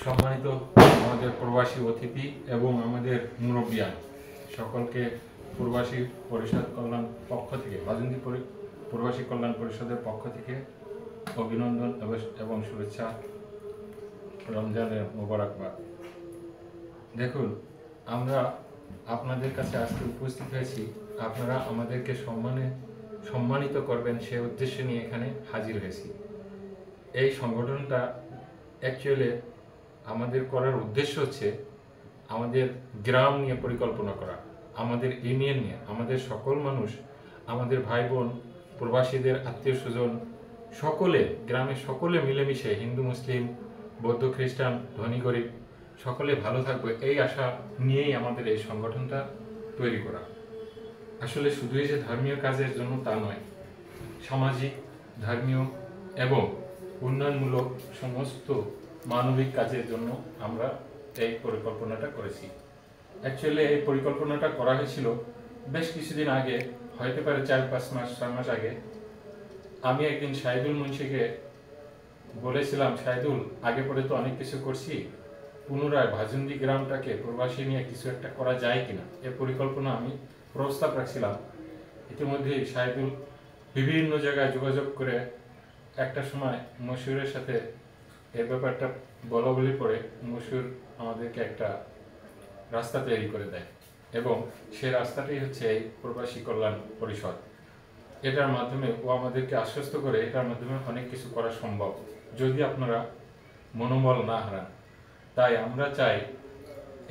সম্মানিত আমাদের প্রবাসী অতিথি এবং আমাদের মুরব্বিয়ান সকলকে প্রবাসী পরিষদ কল্যাণ পক্ষ থেকে বাজুন্দি প্রবাসী কল্যাণ পরিষদের পক্ষ থেকে অভিনন্দন এবং শুভেচ্ছা, রমজানের মোবারকবাদ। দেখুন, আমরা আপনাদের কাছে আজকে উপস্থিত হয়েছি, আপনারা আমাদেরকে সম্মানিত করবেন সে উদ্দেশ্য নিয়ে এখানে হাজির হয়েছি। এই সংগঠনটা অ্যাকচুয়ালি আমাদের করার উদ্দেশ্য হচ্ছে আমাদের গ্রাম নিয়ে পরিকল্পনা করা, আমাদের ইউনিয়ন নিয়ে, আমাদের সকল মানুষ, আমাদের ভাই বোন, প্রবাসীদের আত্মীয় স্বজন সকলে, গ্রামের সকলে মিলেমিশে হিন্দু মুসলিম বৌদ্ধ খ্রিস্টান ধনী গরিব সকলে ভালো থাকবে এই আশা নিয়েই আমাদের এই সংগঠনটা তৈরি করা। আসলে শুধুই যে ধর্মীয় কাজের জন্য তা নয়, সামাজিক, ধর্মীয় এবং উন্নয়নমূলক সমস্ত মানবিক কাজের জন্য আমরা এই পরিকল্পনাটা করেছি। অ্যাকচুয়ালি এই পরিকল্পনাটা করা হয়েছিল বেশ কিছুদিন আগে, হয়তো পারে 4-5 মাস আগে। আমি একদিন শাহিদুল মুন্সিকে বলেছিলাম, শাহিদুল, আগে পরে তো অনেক কিছু করছি, পুনরায় ভাজুন্দি গ্রামটাকে প্রবাসী নিয়ে কিছু একটা করা যায় কিনা, এ পরিকল্পনা আমি প্রস্তাব রাখছিলাম। ইতিমধ্যে শাহিদুল বিভিন্ন জায়গায় যোগাযোগ করে একটা সময় মশিউরের সাথে এর ব্যাপারটা বলা বলি পরে মশিউর আমাদেরকে একটা রাস্তা তৈরি করে দেয় এবং সেই রাস্তাটাই হচ্ছে এই প্রবাসী কল্যাণ পরিষদ। এটার মাধ্যমে ও আমাদেরকে আশ্বস্ত করে এটার মাধ্যমে অনেক কিছু করা সম্ভব যদি আপনারা মনোবল না হারান। তাই আমরা চাই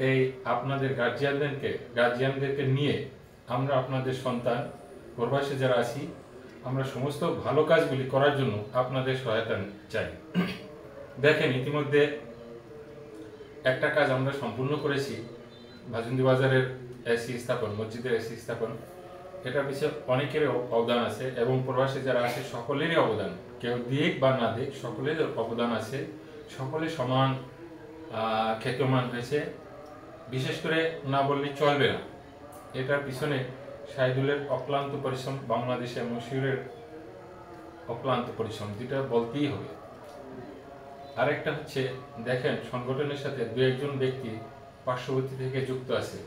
এই আপনাদের গার্জিয়ানদেরকে নিয়ে আমরা আপনাদের সন্তান প্রবাসে যারা আছি আমরা সমস্ত ভালো কাজগুলি করার জন্য আপনাদের সহায়তা চাই। দেখেন, ইতিমধ্যে একটা কাজ আমরা সম্পূর্ণ করেছি, ভাজুন্দি বাজারের এসি স্থাপন, মসজিদের এসি স্থাপন। এটার পিছিয়ে অনেকেরই অবদান আছে এবং প্রবাসী যারা আছে সকলেরই অবদান, কেউ দিক বা না দিক সকলের অবদান আছে, সকলে সমান খ্যাতিমান হয়েছে। বিশেষ করে না বললে চলবে না, এটার পিছনে শাহিদুলের অক্লান্ত পরিশ্রম, বাংলাদেশে মশিউরের অক্লান্ত পরিশ্রম, যেটা বলতেই হবে। আরেকটা হচ্ছে, দেখেন, সংগঠনের সাথে 2-1 ব্যক্তি পার্শ্ববর্তী থেকে যুক্ত আছে,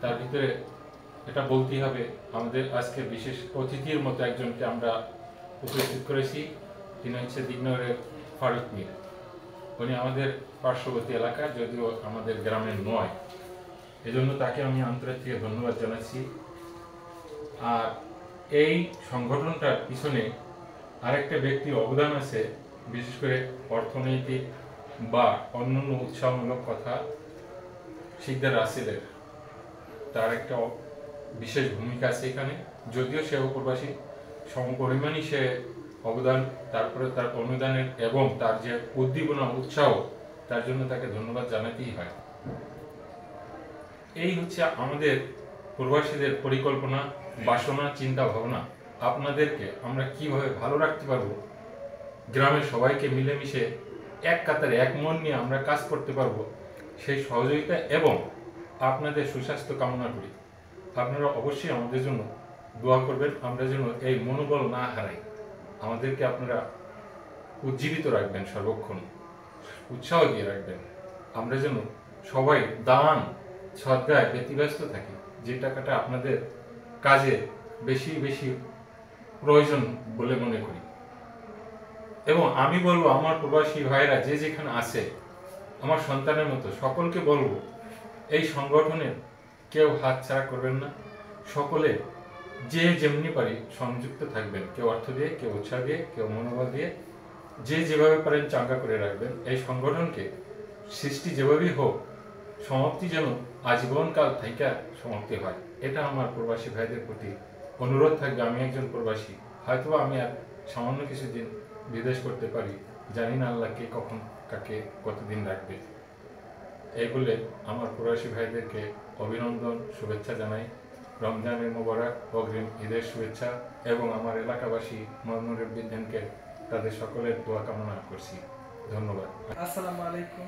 তার ভিতরে এটা বলতেই হবে, আমাদের আজকে বিশেষ অতিথির মতো একজনকে আমরা উপস্থিত করেছি। তিনি হচ্ছে দিগনগরের ফারুক মির। উনি আমাদের পার্শ্ববর্তী এলাকা, যদিও আমাদের গ্রামের নয়, এজন্য তাকে আমি আন্তরিক থেকে ধন্যবাদ জানাচ্ছি। আর এই সংগঠনটার পিছনে আরেকটা ব্যক্তির অবদান আছে, বিশেষ করে অর্থনৈতিক বা অন্যান্য উৎসাহমূলক কথা, শিকদার রাসেলের, তার একটা বিশেষ ভূমিকা আছে এখানে। যদিও সে প্রবাসী, সমপরিমাণই সে অবদান, তারপরে তার অনুদানের এবং তার যে উদ্দীপনা উৎসাহ, তার জন্য তাকে ধন্যবাদ জানাতেই হয়। এই হচ্ছে আমাদের প্রবাসীদের পরিকল্পনা, বাসনা, চিন্তা ভাবনা। আপনাদেরকে আমরা কিভাবে ভালো রাখতে পারবো, গ্রামের সবাইকে মিলেমিশে এক কাতারে এক মন নিয়ে আমরা কাজ করতে পারবো, সেই সহযোগিতা এবং আপনাদের সুস্বাস্থ্য কামনা করি। আপনারা অবশ্যই আমাদের জন্য দোয়া করবেন, আমরা যেন এই মনোবল না হারাই। আমাদেরকে আপনারা উজ্জীবিত রাখবেন, সর্বক্ষণ উৎসাহ দিয়ে রাখবেন। আমরা যেন সবাই দান সদ্গায় ব্যতিব্যস্ত থাকি, যে টাকাটা আপনাদের কাজে বেশি বেশি প্রয়োজন বলে মনে করি। এবং আমি বলবো, আমার প্রবাসী ভাইরা যে যেখানে আছে, আমার সন্তানের মতো সকলকে বলবো, এই সংগঠনের কেউ হাতছাড়া করবেন না। সকলে যে যেমনি পারি সংযুক্ত থাকবেন, কেউ অর্থ দিয়ে, কেউ উৎসাহ দিয়ে, কেউ মনোবল দিয়ে, যে যেভাবে পারেন চাঙ্গা করে রাখবেন। এই সংগঠনকে সৃষ্টি যেভাবেই হোক, সমাপ্তি যেন আজীবনকাল থেকে সমাপ্তি হয়, এটা আমার প্রবাসী ভাইদের প্রতি অনুরোধ থাকবে। আমি একজন প্রবাসী, হয়তো আমি আর সামান্য কিছুদিন বিদেশ করতে পারি, জানি না আল্লাহ কে কখন কাকে কতদিন রাখবে। এই বলে আমার প্রবাসী ভাইদেরকে অভিনন্দন, শুভেচ্ছা জানাই। রমজানের মোবারক, অগ্রিম ঈদের শুভেচ্ছা এবং আমার এলাকাবাসী মুরব্বিদেরকে তাদের সকলের দোয়া কামনা করছি। ধন্যবাদ। আসসালামু আলাইকুম।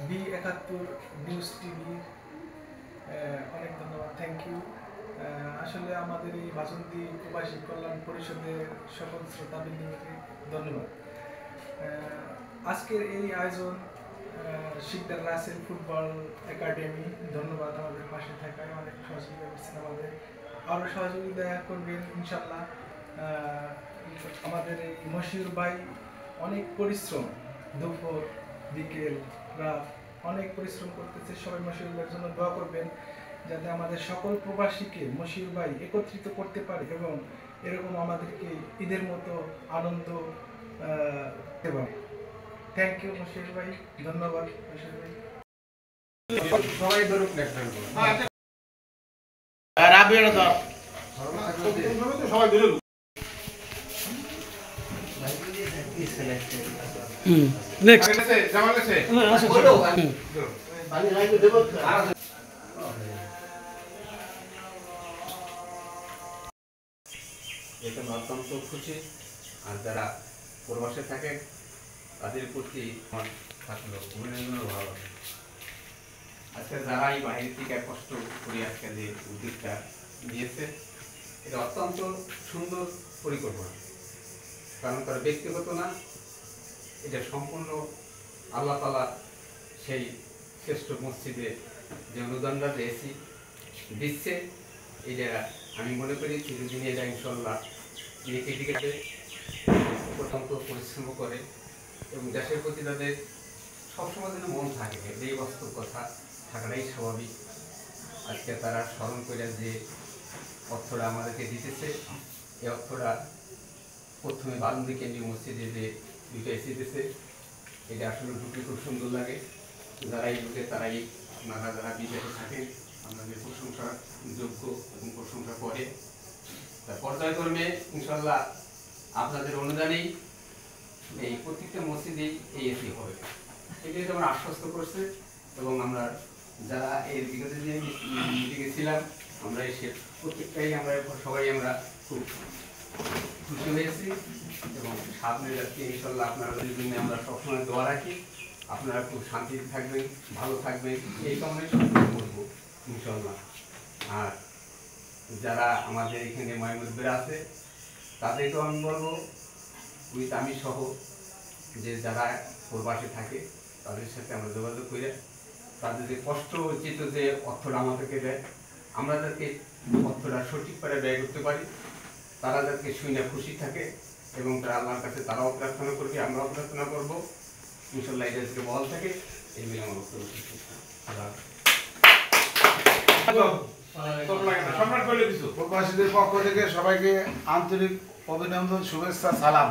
B71 নিউজ টিভি অনেক ধন্যবাদ, থ্যাংক ইউ। আসলে আমাদের এই ভাজুন্দি প্রবাসী কল্যাণ পরিষদের সকল শ্রোতাবৃন্দকে ধন্যবাদ। আজকের এই আয়োজন শিকদার রাসেল ফুটবল একাডেমি, ধন্যবাদ আমাদের পাশে থাকায়, অনেক সহযোগিতা করছেন আমাদের, আরও সহযোগিতা করবেন ইনশাল্লাহ। আমাদের এই মশিউর ভাই অনেক পরিশ্রম, দুপুর বিকেল রাত অনেক পরিশ্রম করতেছে। সবাই মশিউর ভাইয়ের জন্য দোয়া করবেন যাতে আমাদের সকল প্রবাসীকে মশিউর ভাই একত্রিত করতে পারে এবং এরকম আমাদেরকে ঈদের মতো আনন্দ দিতে পারে। থ্যাংক ইউ মশিউর ভাই, ধন্যবাদ মশিউর ভাই। সবাই ধরুক নেক্সট সবাই ধরে নেক্সট জামাল আছে এটা অত্যন্ত খুশি। আর যারা প্রবাসে থাকে তাদের প্রতি আমার থাকলো অভিনন্দন ভালো লাগে। আজকে যারা এই বাইরে থেকে কষ্ট করে আজকে যে উদ্যোগটা নিয়েছে, এটা অত্যন্ত সুন্দর পরিকল্পনা। কারণ তার ব্যক্তিগত না, এটা সম্পূর্ণ আল্লাহ তাআলা সেই শ্রেষ্ঠ মসজিদে যে অনুদানটা দিচ্ছে, এটা আমি মনে করি চিরদিন এটা ইনশাল্লাহ ক্রিকেটে অত্যন্ত পরিশ্রম করে এবং দেশের প্রতি তাদের সবসময় যেন মন থাকে, এই বাস্তব কথা থাকাটাই স্বাভাবিক। আজকে তারা স্মরণ করে যে অর্থটা আমাদেরকে দিতেছে, এই অর্থটা প্রথমে বালুন্দি কেন্দ্রীয় মসজিদে যে দুইটা এসি দিতেছে, এটা আসলে ঢুকে খুব সুন্দর লাগে। যারাই ঢুকে তারাই আপনারা যারা বিদেশে থাকেন আপনাদের প্রশংসার যোগ্য এবং প্রশংসা করে। তা পর্যায়ক্রমে ইনশাল্লাহ আপনাদের অনুদানেই এই প্রত্যেকটা মসজিদেই এই এসি হবে, এটাই আমরা আশ্বস্ত করছে। এবং আমরা যারা এর বিগত দিনে মিটিংয়ে ছিলাম, আমরা এসে প্রত্যেকটাই আমরা সবাই আমরা খুব খুশি হয়েছি এবং সামনে যাচ্ছি ইনশাল্লাহ আপনাদের জন্য আমরা সবসময় দোয়া রাখি। আপনারা খুব শান্তিতে থাকবেন, ভালো থাকবেন, এই কারণে সবসময় করবো ইনশাল্লাহ। আর যারা আমাদের এখানে মাইমুদ্দিরা আছে তাদেরকেও আমি বলবো, উইথ আমি সহ, যে যারা প্রবাসে থাকে তাদের সাথে আমরা যোগাযোগ করে তাদের যে কষ্ট উচিত যে অর্থটা আমাদেরকে দেয়, আমরা যাতে অর্থটা সঠিকভাবে ব্যয় করতে পারি, তারা যাতে শুনে খুশি থাকে এবং তারা আল্লাহর কাছে তারাও প্রার্থনা করবে, আমরাও প্রার্থনা করবো ইনশাল্লাহ এটা থেকে বল থাকে। এই মিলে আমার বক্তব্য প্রবাসীদের পক্ষ থেকে সবাইকে আন্তরিক অভিনন্দন, শুভেচ্ছা, সালাম।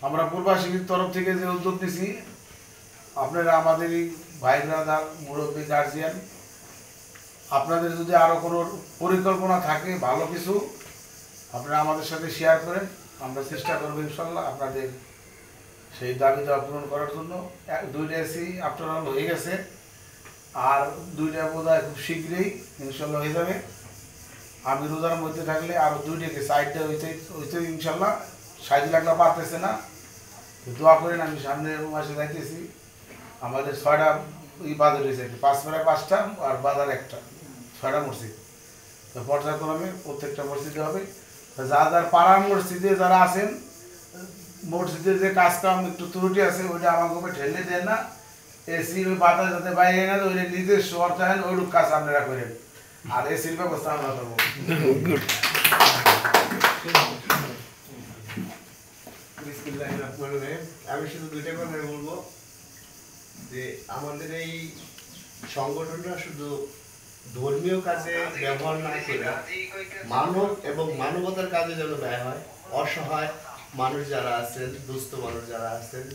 আমরা প্রবাসীর তরফ থেকে যে উদ্যোগ নিয়েছি, আপনারা আমাদের এই ভাই ব্রাদার মুরব্বী গার্জিয়ান, আপনাদের যদি আরও কোনো পরিকল্পনা থাকে ভালো কিছু, আপনারা আমাদের সাথে শেয়ার করেন, আমরা চেষ্টা করবো ইনশাল্লাহ আপনাদের সেই দাবি দেওয়া পূরণ করার জন্য। দুইটা এসি আফটার অল হয়ে গেছে, আর দুইটা বোধহয় খুব শীঘ্রই ইনশাল্লাহ হয়ে যাবে। আমি রোজার মধ্যে থাকলে আরও দুইটাকে সাইডটা হইতে ইনশাল্লাহ 60 লাখ পারতেছে না, দোয়া করেন। আমি সামনের মাসে যাইতেছি, আমাদের 6টা বাজার হয়েছে, 5 5টা আর বাজার একটা, 6টা মসজিদ। তো পর্যায়ক্রমে প্রত্যেকটা মসজিদে হবে। যারা পাড়ার মসজিদে যারা আছেন, মসজিদের যে কাজ কাম একটু ত্রুটি আছে ওইটা আমার উপরে ঠেলে দেন না, এসি ওই বাতাস যাতে বাইরে না, ওই নিজস্ব অর্থায়ন ওইটুক কাজ আপনারা করেন, আর এসির ব্যবস্থা আমরা করবো। আমি শুধু দুইটা কথা বলবো যে আমাদের এই সংগঠনটা শুধু ধর্মীয় কাজে ব্যবহার না করে মানব এবং মানবতার কাজে যেন ব্যয় হয়। অসহায় মানুষ যারা আছেন, দুস্থ মানুষ যারা আছেন,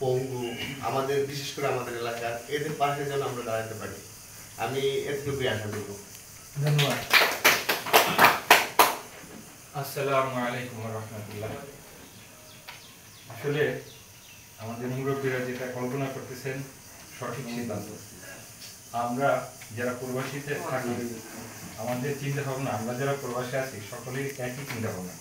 পঙ্গু, আমাদের বিশেষ করে আমাদের এলাকার, এদের পাশে যেন আমরা দাঁড়াতে পারি, আমি এটুকুই আশা করবো। ধন্যবাদ। আসসালামু আলাইকুম ওয়া রাহমাতুল্লাহ। আসলে আমাদের মুরব্বীরা যেটা কল্পনা করতেছেন সঠিক সিদ্ধান্ত। আমরা যারা প্রবাসীতে থাকি, আমাদের চিন্তা ভাবনা, আমরা যারা প্রবাসে আছি সকলেই একই চিন্তা ভাবনা।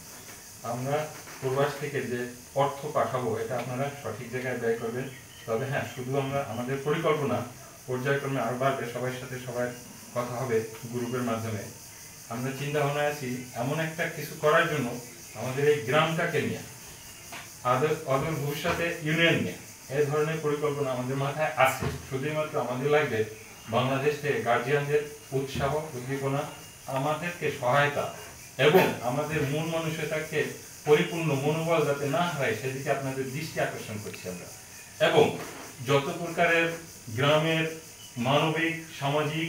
আমরা প্রবাস থেকে যে অর্থ পাঠাবো এটা আপনারা সঠিক জায়গায় ব্যয় করবেন। তবে হ্যাঁ, শুধু আমরা আমাদের পরিকল্পনা পর্যায়ক্রমে আরও বাড়বে, সবার সাথে সবার কথা হবে গ্রুপের মাধ্যমে। আমরা চিন্তা ভাবনা আছি এমন একটা কিছু করার জন্য আমাদের এই গ্রামটাকে নিয়ে। অদূর ভবিষ্যতে ইউনিয়ন নিয়ে এই ধরনের পরিকল্পনা আমাদের মাথায় আছে। শুধুমাত্র আমাদের লাগবে বাংলাদেশ থেকে গার্জিয়ানদের উৎসাহ, উদ্দীপনা, আমাদেরকে সহায়তা এবং আমাদের মূল মানসিকতাকে পরিপূর্ণ মনোবল যাতে না হারায় সেদিকে আপনাদের দৃষ্টি আকর্ষণ করছি আমরা। এবং যত প্রকারের গ্রামের মানবিক, সামাজিক,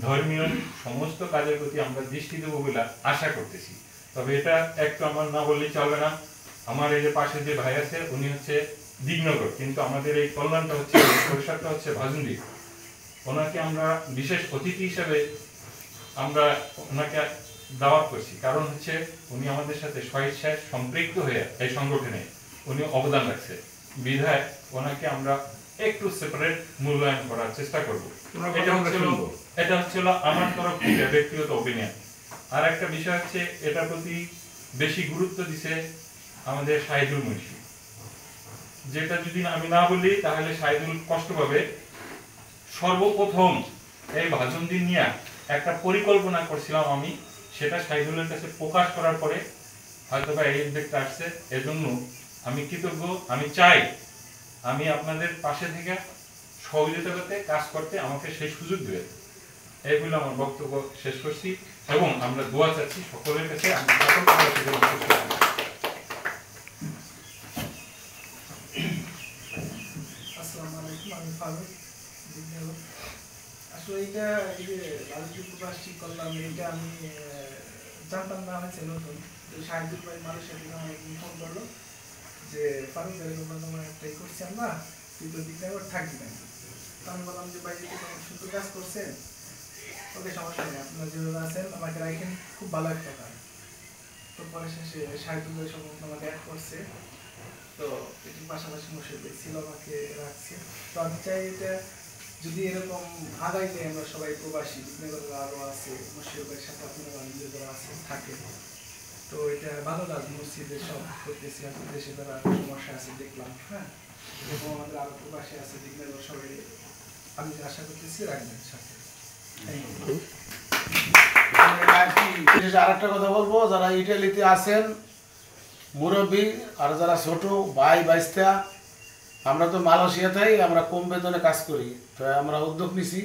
ধর্মীয় সমস্ত কাজের প্রতি আমরা দৃষ্টি দেবো বলে আশা করতেছি। তবে এটা একটু আমার না বললেই চলবে না, আমার এই যে পাশে যে ভাই আছে উনি হচ্ছে দিগনগর, কিন্তু আমাদের এই কল্যাণটা হচ্ছে পরিষদটা হচ্ছে ভাজুন্ডি। ওনাকে আমরা বিশেষ অতিথি হিসেবে আমরা ওনাকে দাওয়াত করছি, কারণ হচ্ছে উনি আমাদের সাথে স্বেচ্ছায় সম্পৃক্ত হয়ে এই সংগঠনে উনি অবদান রাখছে বিধায় ওনাকে আমরা একটু সেপারেট মূল্যায়ন করার চেষ্টা করব। এটা হচ্ছিল আমার তরফ থেকে ব্যক্তিগত অপিনিয়ন। আর একটা বিষয় হচ্ছে এটার প্রতি বেশি গুরুত্ব দিছে আমাদের শাহিদুল মুন্সি, যেটা যদি আমি না বলি তাহলে শাহিদুল কষ্ট পাবে। সর্বপ্রথম এই ভাজুন্দি নিয়ে একটা পরিকল্পনা করছিলাম আমি, সেটা শাহিদুলের কাছে প্রকাশ করার পরে হয়তো বা এই উদ্যোগটা আসছে। এজন্য আমি কৃতজ্ঞ। আমি চাই আমি আপনাদের পাশে থেকে সহযোগিতা করতে, কাজ করতে আমাকে সেই সুযোগ দেবে। এইগুলো আমার বক্তব্য শেষ করছি এবং আমরা দোয়া চাচ্ছি সকলের কাছে। আমি সকল আসসালামু আলাইকুম, আমি ফারুক। আসলে এটা এই যে ভারতীয় প্রবাসী কল্যাণ, এটা আমি জানতাম না, হয়েছে নতুন। তো শাহিদুল ভাই মালয়েশিয়া থেকে আমাকে ফোন করলো যে ফারুক ভাই তোমার একটাই করছি আমরা, তুই তো দিগনগর থাকবি না। তো আমি বললাম যে ভাই যদি কোনো সুন্দর কাজ করছেন ওকে, সমস্যা নেই, আপনারা যেভাবে আছেন আমাকে রাখেন, খুব ভালো একটা কাজ। তো পরে শেষে শাহিদুল ভাই সব আমাকে অ্যাড করছে। তো এটির পাশাপাশি মুর্শিদ ভাই ছিল, আমাকে রাখছে। তো আমি চাই এটা যদি এরকম আগাইলে আমরা সবাই প্রবাসী, দিগনগরের আরও আছে, মুর্শিদ ভাইয়ের সাথে আপনারা যারা আছে থাকে, তো এটা ভালো লাগবে। মসজিদে সব করতেছি, এখন দেশে যারা সমস্যা আছে দেখলাম, হ্যাঁ, এবং আমাদের আরো প্রবাসী আছে দিগনগর, সবাই আমি আশা করতেছি রাখবেন সাথে। আর একটা কথা বলবো, যারা ইটালিতে আছেন মুরব্বী আর যারা ছোট ভাই বাইস্তা, আমরা তো মালয়েশিয়াতেই আমরা কম বেতনে কাজ করি। তো আমরা উদ্যোগ নিছি,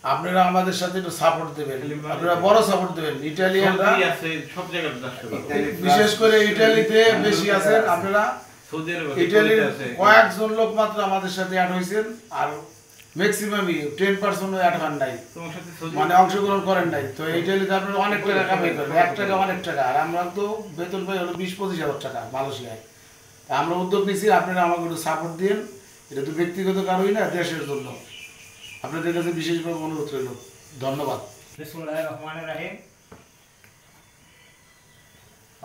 আপনারা আমাদের সাথে একটু সাপোর্ট দেবেন, আপনারা বড় সাপোর্ট দেবেন। ইটালিয়ানরা বিশেষ করে ইটালিতে বেশি আছেন, আপনারা ইটালির কয়েকজন লোক মাত্র আমাদের সাথে অ্যাড হয়েছেন, আর ম্যাক্সিমামই 10% অ্যাড হন নাই, মানে অংশগ্রহণ করেন নাই। তো ইটালিতে আপনারা অনেক টাকা কামাই করেন, 1 টাকা অনেক টাকা, আর আমরা তো বেতন পাই হলো 20-25 হাজার টাকা মালয়েশিয়ায়। আমরা উদ্যোগ নিচ্ছি, আপনারা আমাকে একটু সাপোর্ট দিন। এটা তো ব্যক্তিগত কারণই না, দেশের জন্য। আপনাদের কাছে বিশেষভাবে অনুরোধ রইল। ধন্যবাদ। বিসমিল্লাহির রহমানির রহিম।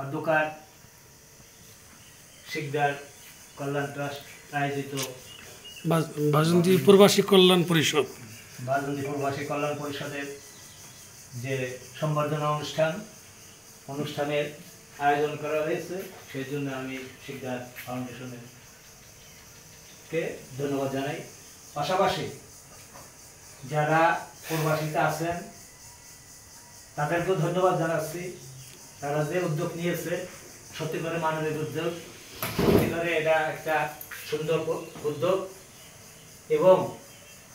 অধ্যকার শিকদার কল্যাণ ট্রাস্ট আয়োজিত ভাজুন্দি প্রবাসী কল্যাণ পরিষদ, ভাজুন্দি প্রবাসী কল্যাণ পরিষদের যে সংবর্ধনা অনুষ্ঠানের আয়োজন করা হয়েছে, সেই জন্য আমি শিকদার ফাউন্ডেশনের কে ধন্যবাদ জানাই। পাশাপাশি যারা প্রবাসীতে আছেন তাদেরকেও ধন্যবাদ জানাচ্ছি। তারা যে উদ্যোগ নিয়েছে সত্যি করে মানবিক উদ্যোগ, সত্যি করে এটা একটা সুন্দর উদ্যোগ, এবং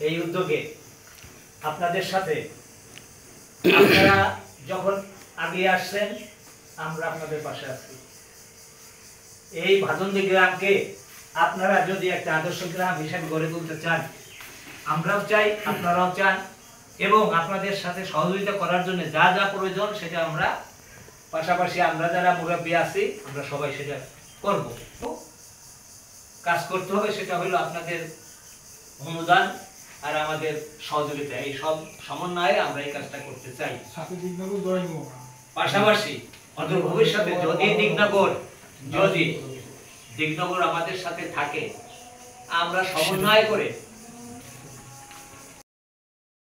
এই উদ্যোগে আপনাদের সাথে আপনারা যখন আগিয়ে আসছেন আমরা আপনাদের পাশে আছি। এই ভাজুন্দি গ্রামকে আপনারা যদি একটা আদর্শ গ্রাম হিসেবে গড়ে তুলতে চান, আমরাও চাই, আপনারাও চান, এবং আপনাদের সাথে সহযোগিতা করার জন্য যা যা প্রয়োজন সেটা আমরা পাশাপাশি আমরা যারা মুরব্বী আছি আমরা সবাই সেটা করব। কাজ করতে হবে, সেটা হলো আপনাদের অনুদান আর আমাদের সহযোগিতা, এই সব সমন্বয়ে আমরা এই কাজটা করতে চাই। পাশাপাশি অদূর ভবিষ্যতে যদি দিগনগর আমাদের সাথে থাকে, আমরা সমন্বয় করে